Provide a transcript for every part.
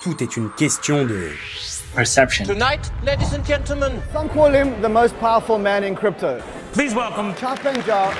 Tout est une question de perception. Tonight, ladies and gentlemen, Some call him the most powerful man in crypto. Please welcome Changpeng Zhao.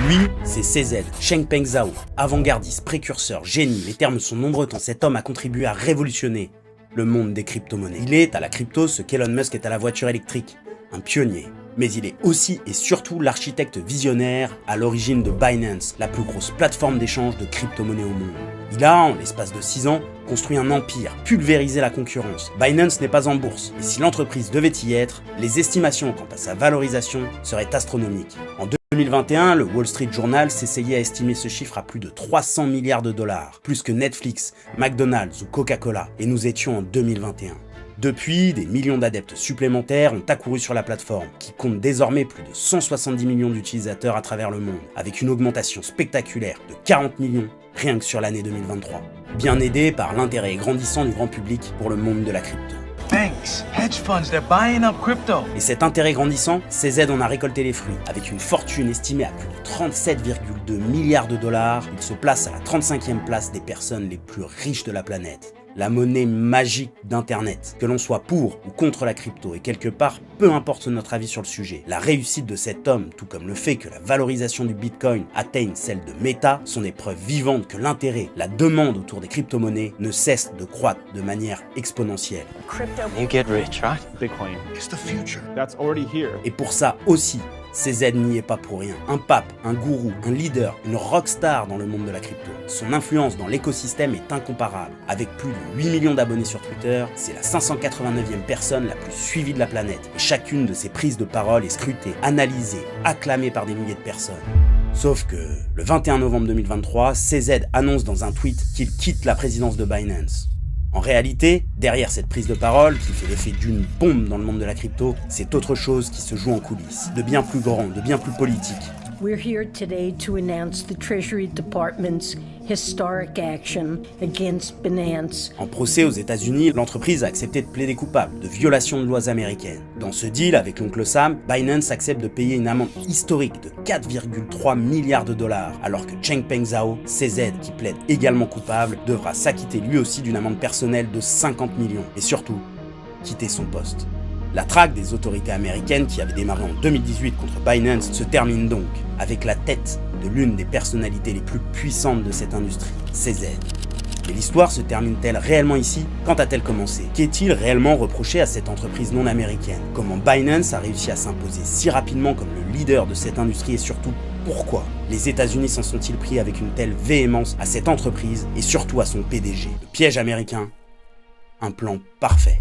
Lui, c'est CZ, Changpeng Zhao, avant-gardiste, précurseur, génie, les termes sont nombreux tant cet homme a contribué à révolutionner le monde des crypto-monnaies. Il est à la crypto ce qu'Elon Musk est à la voiture électrique, un pionnier. Mais il est aussi et surtout l'architecte visionnaire à l'origine de Binance, la plus grosse plateforme d'échange de crypto-monnaies au monde. Il a, en l'espace de 6 ans, construit un empire, pulvérisé la concurrence. Binance n'est pas en bourse, et si l'entreprise devait y être, les estimations quant à sa valorisation seraient astronomiques. En 2021, le Wall Street Journal s'essayait à estimer ce chiffre à plus de 300 milliards de dollars, plus que Netflix, McDonald's ou Coca-Cola, et nous étions en 2021. Depuis, des millions d'adeptes supplémentaires ont accouru sur la plateforme, qui compte désormais plus de 170 millions d'utilisateurs à travers le monde, avec une augmentation spectaculaire de 40 millions rien que sur l'année 2023. Bien aidé par l'intérêt grandissant du grand public pour le monde de la crypto. Banks, hedge funds, they're buying up crypto. Et cet intérêt grandissant, CZ en a récolté les fruits. Avec une fortune estimée à plus de 37,2 milliards de dollars, il se place à la 35e place des personnes les plus riches de la planète. La monnaie magique d'Internet. Que l'on soit pour ou contre la crypto, et quelque part, peu importe notre avis sur le sujet, la réussite de cet homme, tout comme le fait que la valorisation du Bitcoin atteigne celle de Meta, sont des preuves vivantes que l'intérêt, la demande autour des crypto-monnaies ne cesse de croître de manière exponentielle. you get rich, right? Bitcoin. It's the future. That's already here. Et pour ça aussi, CZ n'y est pas pour rien. Un pape, un gourou, un leader, une rockstar dans le monde de la crypto. Son influence dans l'écosystème est incomparable. Avec plus de 8 millions d'abonnés sur Twitter, c'est la 589e personne la plus suivie de la planète. Et chacune de ses prises de parole est scrutée, analysée, acclamée par des milliers de personnes. Sauf que, le 21 novembre 2023, CZ annonce dans un tweet qu'il quitte la présidence de Binance. En réalité, derrière cette prise de parole, qui fait l'effet d'une bombe dans le monde de la crypto, c'est autre chose qui se joue en coulisses, de bien plus grand, de bien plus politique. We're here today to announce the Treasury Department's historic action against Binance. En procès aux États-Unis, l'entreprise a accepté de plaider coupable de violation de lois américaines. Dans ce deal avec l'oncle Sam, Binance accepte de payer une amende historique de 4,3 milliards de dollars, alors que Changpeng Zhao, CZ, qui plaide également coupable, devra s'acquitter lui aussi d'une amende personnelle de 50 millions. Et surtout, quitter son poste. La traque des autorités américaines qui avait démarré en 2018 contre Binance se termine donc avec la tête de l'une des personnalités les plus puissantes de cette industrie, CZ. Mais l'histoire se termine-t-elle réellement ici? Quand a-t-elle commencé? Qu'est-il réellement reproché à cette entreprise non américaine? Comment Binance a réussi à s'imposer si rapidement comme le leader de cette industrie et surtout, pourquoi les États-Unis s'en sont-ils pris avec une telle véhémence à cette entreprise et surtout à son PDG? Le piège américain, un plan parfait.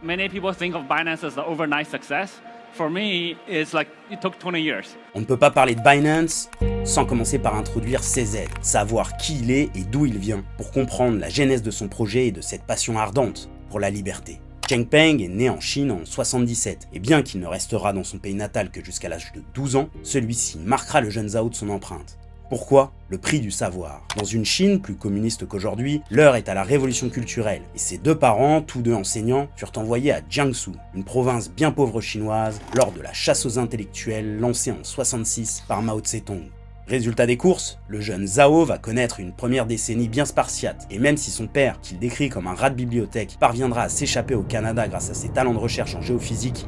Many people think of Binance as an overnight success. For me, it's like it took 20 years. On ne peut pas parler de Binance sans commencer par introduire CZ, savoir qui il est et d'où il vient, pour comprendre la genèse de son projet et de cette passion ardente pour la liberté. Changpeng est né en Chine en 77, et bien qu'il ne restera dans son pays natal que jusqu'à l'âge de 12 ans, celui-ci marquera le jeune Zhao de son empreinte. Pourquoi? Le prix du savoir. Dans une Chine plus communiste qu'aujourd'hui, l'heure est à la révolution culturelle, et ses deux parents, tous deux enseignants, furent envoyés à Jiangsu, une province bien pauvre chinoise, lors de la chasse aux intellectuels lancée en 66 par Mao Tse-tung. Résultat des courses, le jeune Zhao va connaître une première décennie bien spartiate, et même si son père, qu'il décrit comme un rat de bibliothèque, parviendra à s'échapper au Canada grâce à ses talents de recherche en géophysique,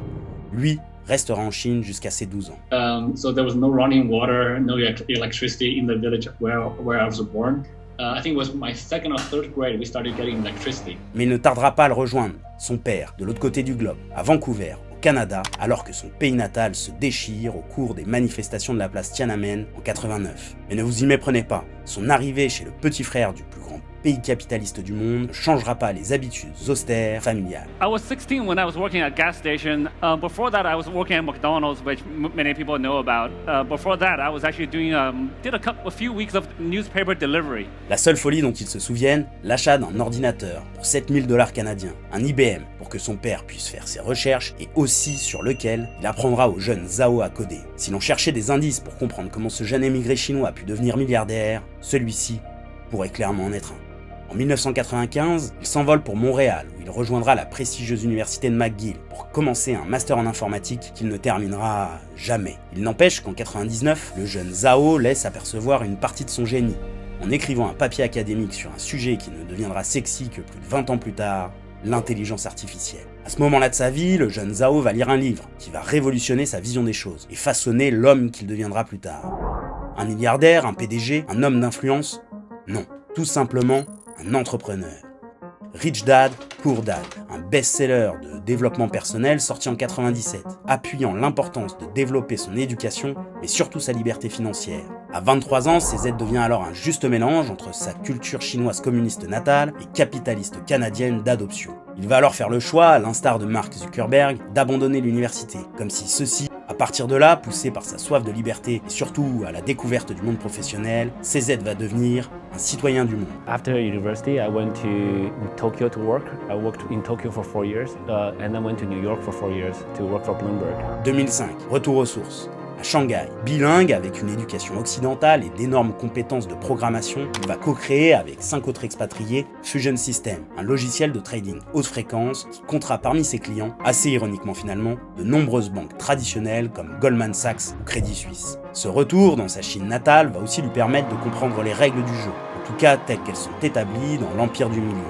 lui restera en Chine jusqu'à ses 12 ans. So there was no running water, no electricity in the village where I was born. I think it was my second or third grade we started getting electricity. Mais il ne tardera pas à le rejoindre, son père, de l'autre côté du globe, à Vancouver, au Canada, alors que son pays natal se déchire au cours des manifestations de la place Tiananmen en 89. Mais ne vous y méprenez pas, son arrivée chez le petit frère du plus grand pays capitaliste du monde ne changera pas les habitudes austères familiales. I was 16 when I was working at a gas station. Before that, I was working at McDonald's, which many people know about. Before that, I was actually doing a few weeks of newspaper delivery. La seule folie dont il se souvienne, l'achat d'un ordinateur pour 7000 $ canadiens, un IBM pour que son père puisse faire ses recherches et aussi sur lequel il apprendra au jeune Zhao à coder. Si l'on cherchait des indices pour comprendre comment ce jeune émigré chinois a pu devenir milliardaire, celui-ci pourrait clairement en être un. En 1995, il s'envole pour Montréal, où il rejoindra la prestigieuse université de McGill pour commencer un master en informatique qu'il ne terminera jamais. Il n'empêche qu'en 99, le jeune Zhao laisse apercevoir une partie de son génie, en écrivant un papier académique sur un sujet qui ne deviendra sexy que plus de 20 ans plus tard, l'intelligence artificielle. À ce moment-là de sa vie, le jeune Zhao va lire un livre qui va révolutionner sa vision des choses et façonner l'homme qu'il deviendra plus tard. Un milliardaire, un PDG, un homme d'influence? Non, tout simplement un entrepreneur. Rich Dad, Poor Dad, un best-seller de développement personnel sorti en 97, appuyant l'importance de développer son éducation, mais surtout sa liberté financière. À 23 ans, CZ devient alors un juste mélange entre sa culture chinoise communiste natale et capitaliste canadienne d'adoption. Il va alors faire le choix, à l'instar de Mark Zuckerberg, d'abandonner l'université, comme si ceci, à partir de là, poussé par sa soif de liberté et surtout à la découverte du monde professionnel, CZ va devenir un citoyen du monde. After university, I went to Tokyo to work. I worked in Tokyo for 4 years, and then went to New York for 4 years to work for Bloomberg. 2005, retour aux sources. À Shanghai, bilingue avec une éducation occidentale et d'énormes compétences de programmation, il va co-créer avec 5 autres expatriés Fusion System, un logiciel de trading haute fréquence qui comptera parmi ses clients, assez ironiquement finalement, de nombreuses banques traditionnelles comme Goldman Sachs ou Crédit Suisse. Ce retour dans sa Chine natale va aussi lui permettre de comprendre les règles du jeu, en tout cas telles qu'elles sont établies dans l'Empire du Milieu.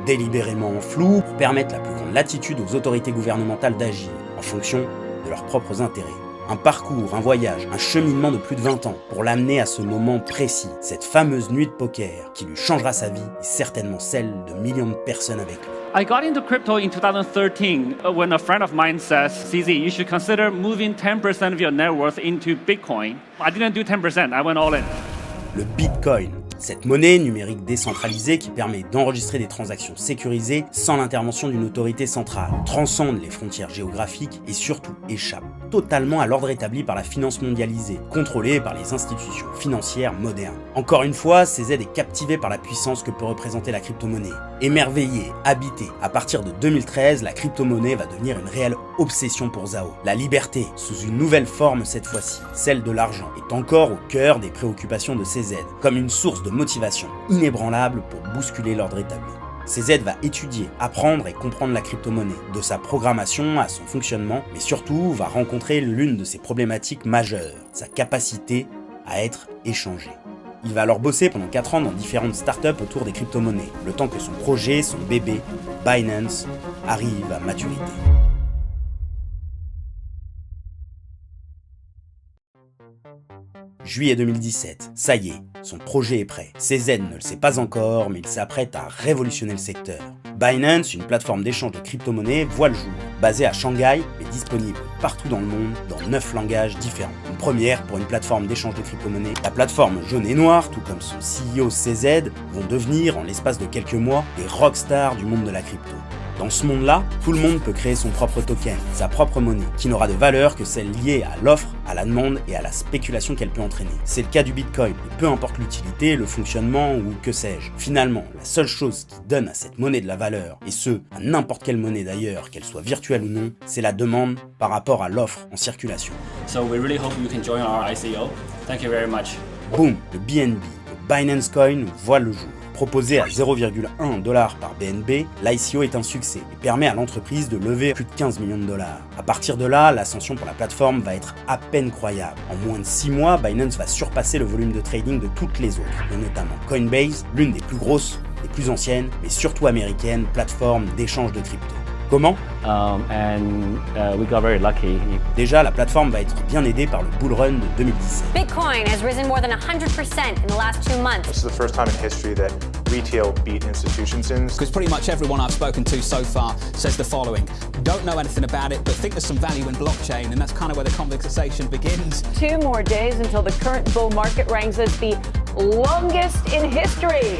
Délibérément flou pour permettre la plus grande latitude aux autorités gouvernementales d'agir, en fonction de leurs propres intérêts. Un parcours, un voyage, un cheminement de plus de 20 ans pour l'amener à ce moment précis, cette fameuse nuit de poker qui lui changera sa vie et certainement celle de millions de personnes avec lui. I got into crypto in 2013 when a friend of mine says, CZ, you should consider moving 10% of your net worth into Bitcoin. I didn't do 10%, I went all in. Le Bitcoin, cette monnaie numérique décentralisée qui permet d'enregistrer des transactions sécurisées sans l'intervention d'une autorité centrale, transcende les frontières géographiques et surtout échappe totalement à l'ordre établi par la finance mondialisée, contrôlée par les institutions financières modernes. Encore une fois, CZ est captivé par la puissance que peut représenter la crypto-monnaie. Émerveillé, habité, à partir de 2013, la crypto-monnaie va devenir une réelle obsession pour Zhao. La liberté, sous une nouvelle forme cette fois-ci, celle de l'argent, est encore au cœur des préoccupations de CZ, comme une source de motivation inébranlable pour bousculer l'ordre établi. CZ va étudier, apprendre et comprendre la crypto-monnaie, de sa programmation à son fonctionnement, mais surtout va rencontrer l'une de ses problématiques majeures, sa capacité à être échangé. Il va alors bosser pendant 4 ans dans différentes startups autour des crypto-monnaies, le temps que son projet, son bébé, Binance, arrive à maturité. Juillet 2017, ça y est, son projet est prêt. CZ ne le sait pas encore, mais il s'apprête à révolutionner le secteur. Binance, une plateforme d'échange de crypto-monnaies, voit le jour. Basée à Shanghai, mais disponible partout dans le monde, dans 9 langages différents. Une première pour une plateforme d'échange de crypto-monnaies. La plateforme jaune et noire, tout comme son CEO CZ, vont devenir, en l'espace de quelques mois, des rockstars du monde de la crypto. Dans ce monde-là, tout le monde peut créer son propre token, sa propre monnaie, qui n'aura de valeur que celle liée à l'offre, à la demande et à la spéculation qu'elle peut entraîner. C'est le cas du Bitcoin, et peu importe l'utilité, le fonctionnement ou que sais-je. Finalement, la seule chose qui donne à cette monnaie de la valeur, et ce, à n'importe quelle monnaie d'ailleurs, qu'elle soit virtuelle ou non, c'est la demande par rapport à l'offre en circulation. So we really hope you can join our ICO. Thank you very much. Boum, le BNB, le Binance Coin, voit le jour. Proposé à 0,1 $ par BNB, l'ICO est un succès et permet à l'entreprise de lever plus de 15 millions de $. À partir de là, l'ascension pour la plateforme va être à peine croyable. En moins de 6 mois, Binance va surpasser le volume de trading de toutes les autres, et notamment Coinbase, l'une des plus grosses, des plus anciennes, mais surtout américaines, plateformes d'échange de crypto. Comment? We got very lucky. Déjà, la plateforme va être bien aidée par le bull run de 2017. Bitcoin has risen more than 100% in the last 2 months. This is the first time in history that retail beat institutions in. Because pretty much everyone I've spoken to so far says the following: don't know anything about it, but think there's some value in blockchain, and that's kind of where the conversation begins. 2 more days until the current bull market ranks as the longest in history.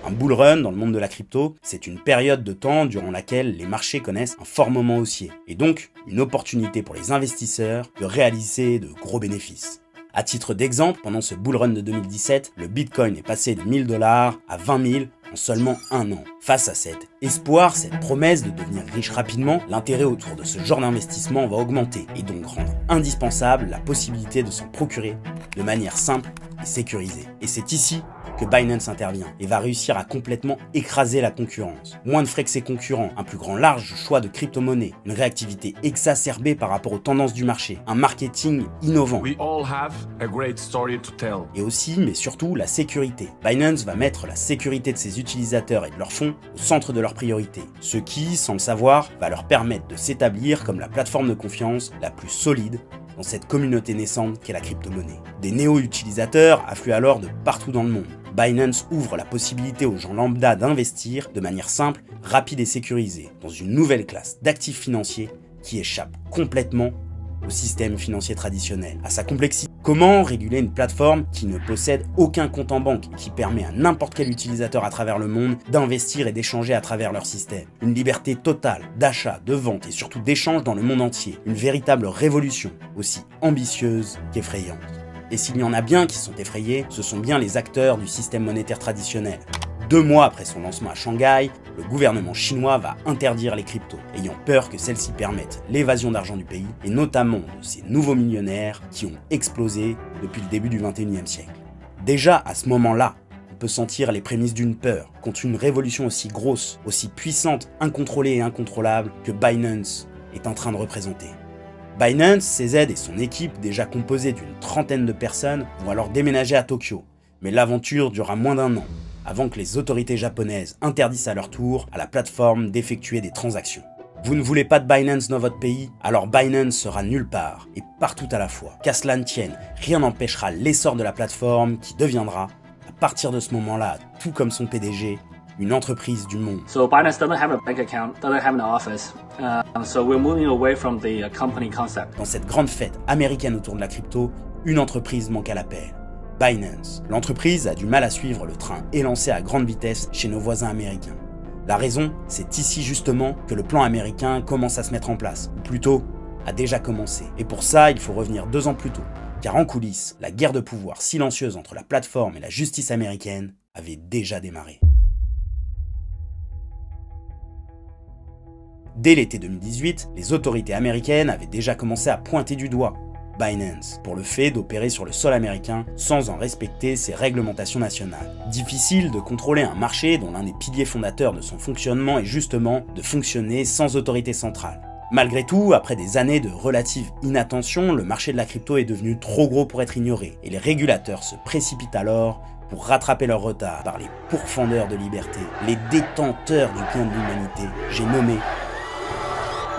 Un bull run dans le monde de la crypto, c'est une période de temps durant laquelle les marchés connaissent un fort moment haussier, et donc une opportunité pour les investisseurs de réaliser de gros bénéfices. À titre d'exemple, pendant ce bull run de 2017, le Bitcoin est passé de 1000 $ à 20 000 en seulement un an. Face à cet espoir, cette promesse de devenir riche rapidement, l'intérêt autour de ce genre d'investissement va augmenter et donc rendre indispensable la possibilité de s'en procurer de manière simple et sécurisée. Et c'est ici que Binance intervient et va réussir à complètement écraser la concurrence. Moins de frais que ses concurrents, un plus grand large choix de crypto-monnaies, une réactivité exacerbée par rapport aux tendances du marché, un marketing innovant. We all have a great story to tell. Et aussi, mais surtout, la sécurité. Binance va mettre la sécurité de ses utilisateurs et de leurs fonds au centre de leurs priorités, ce qui, sans le savoir, va leur permettre de s'établir comme la plateforme de confiance la plus solide dans cette communauté naissante qu'est la crypto-monnaie. Des néo-utilisateurs affluent alors de partout dans le monde. Binance ouvre la possibilité aux gens lambda d'investir de manière simple, rapide et sécurisée dans une nouvelle classe d'actifs financiers qui échappe complètement au système financier traditionnel, à sa complexité. Comment réguler une plateforme qui ne possède aucun compte en banque et qui permet à n'importe quel utilisateur à travers le monde d'investir et d'échanger à travers leur système? Une liberté totale d'achat, de vente et surtout d'échange dans le monde entier. Une véritable révolution, aussi ambitieuse qu'effrayante. Et s'il y en a bien qui sont effrayés, ce sont bien les acteurs du système monétaire traditionnel. 2 mois après son lancement à Shanghai, le gouvernement chinois va interdire les cryptos, ayant peur que celles-ci permettent l'évasion d'argent du pays, et notamment de ces nouveaux millionnaires qui ont explosé depuis le début du XXIe siècle. Déjà à ce moment-là, on peut sentir les prémices d'une peur contre une révolution aussi grosse, aussi puissante, incontrôlée et incontrôlable que Binance est en train de représenter. Binance, CZ et son équipe, déjà composée d'une 30aine de personnes, vont alors déménager à Tokyo, mais l'aventure durera moins d'1 an, avant que les autorités japonaises interdisent à leur tour à la plateforme d'effectuer des transactions. Vous ne voulez pas de Binance dans votre pays? Alors Binance sera nulle part et partout à la fois. Qu'à cela ne tienne, rien n'empêchera l'essor de la plateforme qui deviendra, à partir de ce moment-là, tout comme son PDG, une entreprise du monde. So Binance doesn't have a bank account, doesn't have an office. So we're moving away from the company concept. Dans cette grande fête américaine autour de la crypto, une entreprise manque à l'appel. Binance. L'entreprise a du mal à suivre le train élancé à grande vitesse chez nos voisins américains. La raison, c'est ici justement que le plan américain commence à se mettre en place, ou plutôt, a déjà commencé. Et pour ça, il faut revenir 2 ans plus tôt, car en coulisses, la guerre de pouvoir silencieuse entre la plateforme et la justice américaine avait déjà démarré. Dès l'été 2018, les autorités américaines avaient déjà commencé à pointer du doigt Binance pour le fait d'opérer sur le sol américain sans en respecter ses réglementations nationales. Difficile de contrôler un marché dont l'un des piliers fondateurs de son fonctionnement est justement de fonctionner sans autorité centrale. Malgré tout, après des années de relative inattention, le marché de la crypto est devenu trop gros pour être ignoré et les régulateurs se précipitent alors pour rattraper leur retard par les pourfendeurs de liberté, les détenteurs du bien de l'humanité, j'ai nommé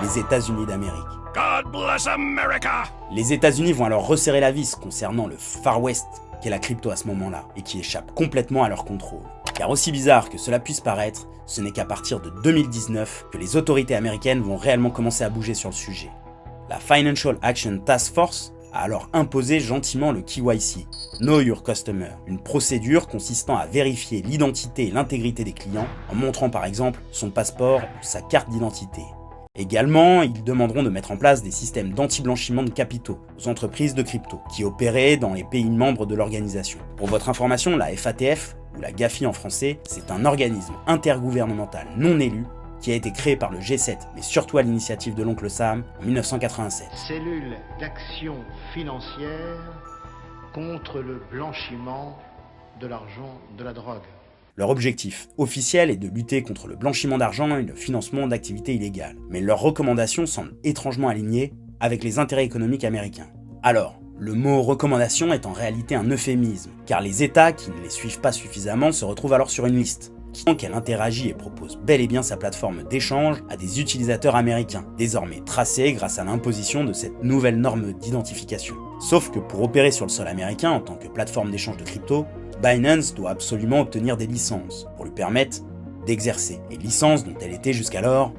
les États-Unis d'Amérique. God bless America! Les États-Unis vont alors resserrer la vis concernant le Far West qu'est la crypto à ce moment-là et qui échappe complètement à leur contrôle. Car aussi bizarre que cela puisse paraître, ce n'est qu'à partir de 2019 que les autorités américaines vont réellement commencer à bouger sur le sujet. La Financial Action Task Force a alors imposé gentiment le KYC, Know Your Customer, une procédure consistant à vérifier l'identité et l'intégrité des clients en montrant par exemple son passeport ou sa carte d'identité. Également, ils demanderont de mettre en place des systèmes d'anti-blanchiment de capitaux aux entreprises de crypto qui opéraient dans les pays membres de l'organisation. Pour votre information, la FATF, ou la GAFI en français, c'est un organisme intergouvernemental non élu qui a été créé par le G7, mais surtout à l'initiative de l'oncle Sam en 1987. Cellule d'action financière contre le blanchiment de l'argent de la drogue. Leur objectif officiel est de lutter contre le blanchiment d'argent et le financement d'activités illégales, mais leurs recommandations semblent étrangement alignées avec les intérêts économiques américains. Alors, le mot recommandation est en réalité un euphémisme, car les États qui ne les suivent pas suffisamment se retrouvent alors sur une liste, qui qu'elle interagit et propose bel et bien sa plateforme d'échange à des utilisateurs américains, désormais tracés grâce à l'imposition de cette nouvelle norme d'identification. Sauf que pour opérer sur le sol américain en tant que plateforme d'échange de crypto, Binance doit absolument obtenir des licences pour lui permettre d'exercer, et licences dont elle était jusqu'alors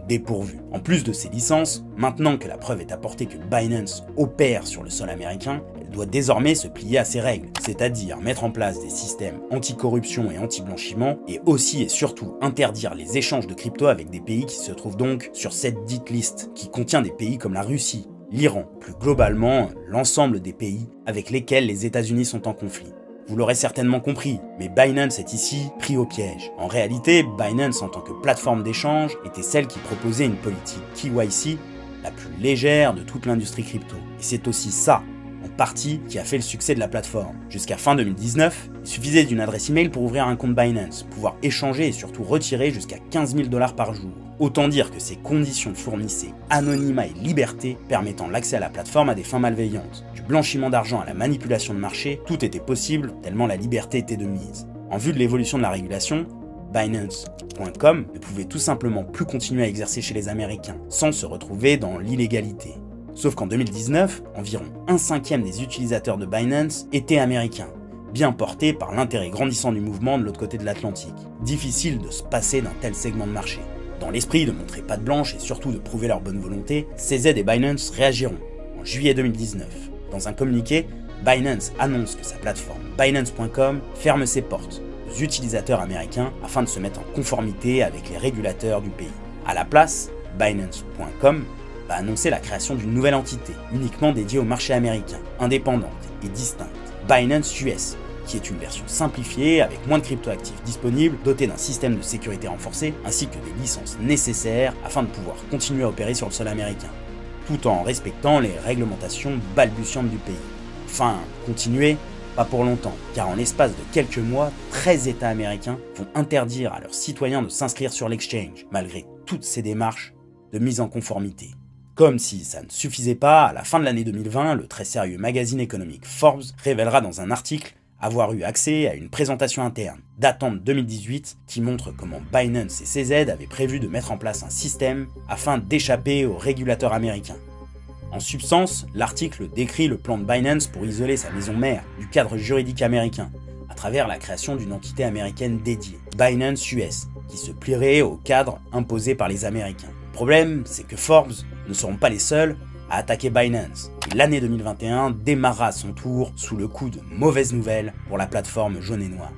dépourvue. En plus de ces licences, maintenant que la preuve est apportée que Binance opère sur le sol américain, elle doit désormais se plier à ses règles, c'est-à-dire mettre en place des systèmes anti-corruption et anti-blanchiment, et aussi et surtout interdire les échanges de crypto avec des pays qui se trouvent donc sur cette dite liste, qui contient des pays comme la Russie, l'Iran, plus globalement l'ensemble des pays avec lesquels les États-Unis sont en conflit. Vous l'aurez certainement compris, mais Binance est ici pris au piège. En réalité, Binance en tant que plateforme d'échange était celle qui proposait une politique KYC la plus légère de toute l'industrie crypto. Et c'est aussi ça, en partie qui a fait le succès de la plateforme. Jusqu'à fin 2019, il suffisait d'une adresse email pour ouvrir un compte Binance, pouvoir échanger et surtout retirer jusqu'à 15 000 $ par jour. Autant dire que ces conditions fournissaient anonymat et liberté, permettant l'accès à la plateforme à des fins malveillantes. Du blanchiment d'argent à la manipulation de marché, tout était possible tellement la liberté était de mise. En vue de l'évolution de la régulation, Binance.com ne pouvait tout simplement plus continuer à exercer chez les Américains, sans se retrouver dans l'illégalité. Sauf qu'en 2019, environ 1/5 des utilisateurs de Binance étaient américains, bien portés par l'intérêt grandissant du mouvement de l'autre côté de l'Atlantique. Difficile de se passer d'un tel segment de marché. Dans l'esprit de montrer patte blanche et surtout de prouver leur bonne volonté, CZ et Binance réagiront en juillet 2019. Dans un communiqué, Binance annonce que sa plateforme Binance.com ferme ses portes aux utilisateurs américains afin de se mettre en conformité avec les régulateurs du pays. À la place, Binance.com va annoncer la création d'une nouvelle entité, uniquement dédiée au marché américain, indépendante et distincte, Binance US, qui est une version simplifiée avec moins de cryptoactifs disponibles, dotée d'un système de sécurité renforcé, ainsi que des licences nécessaires afin de pouvoir continuer à opérer sur le sol américain, tout en respectant les réglementations balbutiantes du pays. Enfin, continuer, pas pour longtemps, car en l'espace de quelques mois, 13 États américains vont interdire à leurs citoyens de s'inscrire sur l'exchange, malgré toutes ces démarches de mise en conformité. Comme si ça ne suffisait pas, à la fin de l'année 2020, le très sérieux magazine économique Forbes révélera dans un article avoir eu accès à une présentation interne, datant de 2018, qui montre comment Binance et CZ avaient prévu de mettre en place un système afin d'échapper aux régulateurs américains. En substance, l'article décrit le plan de Binance pour isoler sa maison mère du cadre juridique américain, à travers la création d'une entité américaine dédiée, Binance US, qui se plierait au cadre imposé par les Américains. Le problème, c'est que Forbes ne seront pas les seuls à attaquer Binance, et l'année 2021 démarra à son tour sous le coup de mauvaises nouvelles pour la plateforme jaune et noire.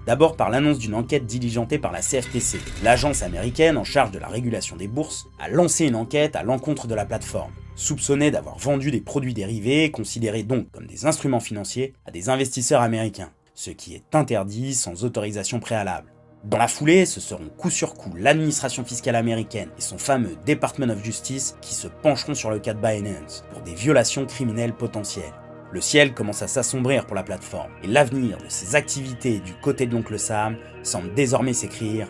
D'abord par l'annonce d'une enquête diligentée par la CFTC. L'agence américaine en charge de la régulation des bourses a lancé une enquête à l'encontre de la plateforme, soupçonnée d'avoir vendu des produits dérivés, considérés donc comme des instruments financiers, à des investisseurs américains, ce qui est interdit sans autorisation préalable. Dans la foulée, ce seront coup sur coup l'administration fiscale américaine et son fameux Department of Justice qui se pencheront sur le cas de Binance pour des violations criminelles potentielles. Le ciel commence à s'assombrir pour la plateforme et l'avenir de ses activités du côté de l'oncle Sam semble désormais s'écrire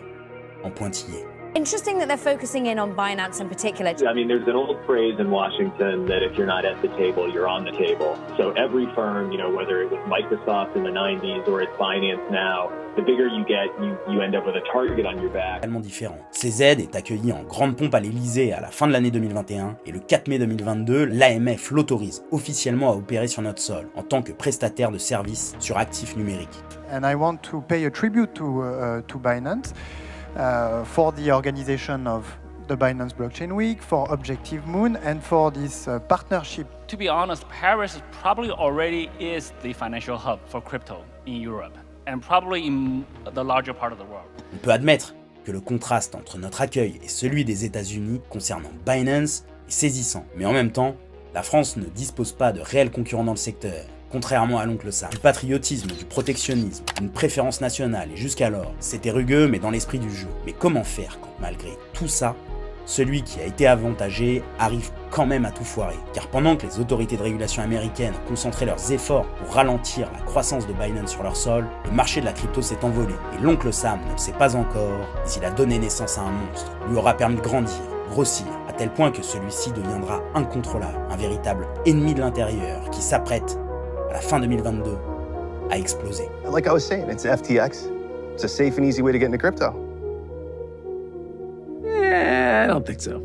en pointillé. Interesting that they're focusing in on Binance in particular. I mean, there's an old phrase in Washington that if you're not at the table, you're on the table. So every firm, whether it was Microsoft in the 90s or it's Binance now, the bigger you get, you end up with a target on your back. Tellement différent. CZ est accueilli en grande pompe à l'Elysée à la fin de l'année 2021 et le 4 mai 2022, l'AMF l'autorise officiellement à opérer sur notre sol en tant que prestataire de services sur actifs numériques. And I want to pay a tribute to Binance. For the organization of the Binance Blockchain Week, for Objective Moon, and for this partnership. To be honest, Paris probably already is the financial hub for crypto in Europe, and probably in the larger part of the world. On peut admettre que le contraste entre notre accueil et celui des États-Unis concernant Binance est saisissant, mais en même temps, la France ne dispose pas de réels concurrents dans le secteur. Contrairement à l'oncle Sam, du patriotisme, du protectionnisme, d'une préférence nationale, et jusqu'alors, c'était rugueux mais dans l'esprit du jeu. Mais comment faire quand, malgré tout ça, celui qui a été avantagé arrive quand même à tout foirer? Car pendant que les autorités de régulation américaines concentraient leurs efforts pour ralentir la croissance de Binance sur leur sol, le marché de la crypto s'est envolé. Et l'oncle Sam ne le sait pas encore, mais il a donné naissance à un monstre, lui aura permis de grandir, grossir, à tel point que celui-ci deviendra incontrôlable, un véritable ennemi de l'intérieur qui s'apprête à la fin 2022, à exploser. Like I was saying, it's FTX. It's a safe and easy way to get into crypto. I don't think so.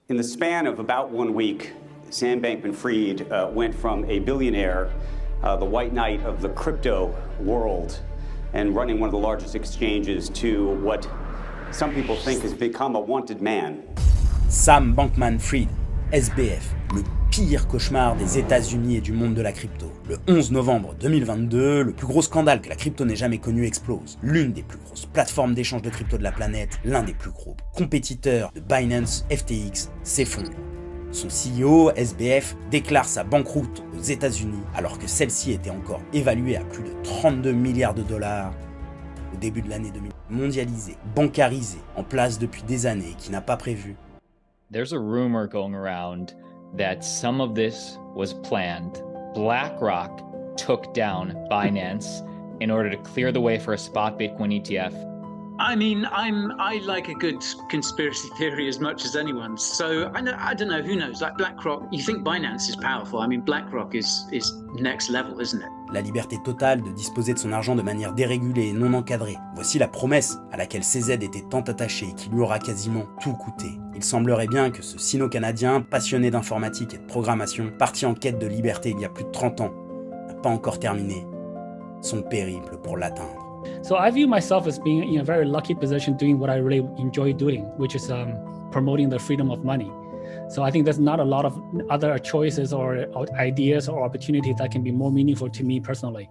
In the span of about 1 week, Sam Bankman-Fried went from a billionaire, the white knight of the crypto world, and running one of the largest exchanges, to what some people think has become a wanted man. Sam Bankman-Fried, SBF, le pire cauchemar des États-Unis et du monde de la crypto. Le 11 novembre 2022, le plus gros scandale que la crypto n'ait jamais connu explose. L'une des plus grosses plateformes d'échange de crypto de la planète, l'un des plus gros compétiteurs de Binance, FTX, s'effondre. Son CEO, SBF, déclare sa banqueroute aux États-Unis alors que celle-ci était encore évaluée à plus de 32 milliards de dollars au début de l'année 2000, mondialisé, bancarisé, en place depuis des années et qui n'a pas prévu. There's a rumor going around that some of this was planned. BlackRock took down Binance in order to clear the way for a spot Bitcoin ETF. I mean, I like a good conspiracy theory as much as anyone. So I don't know, who knows? Like BlackRock, you think Binance is powerful. I mean, BlackRock is next level, isn't it? La liberté totale de disposer de son argent de manière dérégulée et non encadrée. Voici la promesse à laquelle CZ était tant attaché et qui lui aura quasiment tout coûté. Il semblerait bien que ce Sino-Canadien, passionné d'informatique et de programmation, parti en quête de liberté il y a plus de 30 ans, n'a pas encore terminé son périple pour l'atteindre. So I view myself as being in a very lucky position doing what I really enjoy doing, which is promoting the freedom of money. So I think there's not a lot of other choices or ideas or opportunities that can be more meaningful to me personally.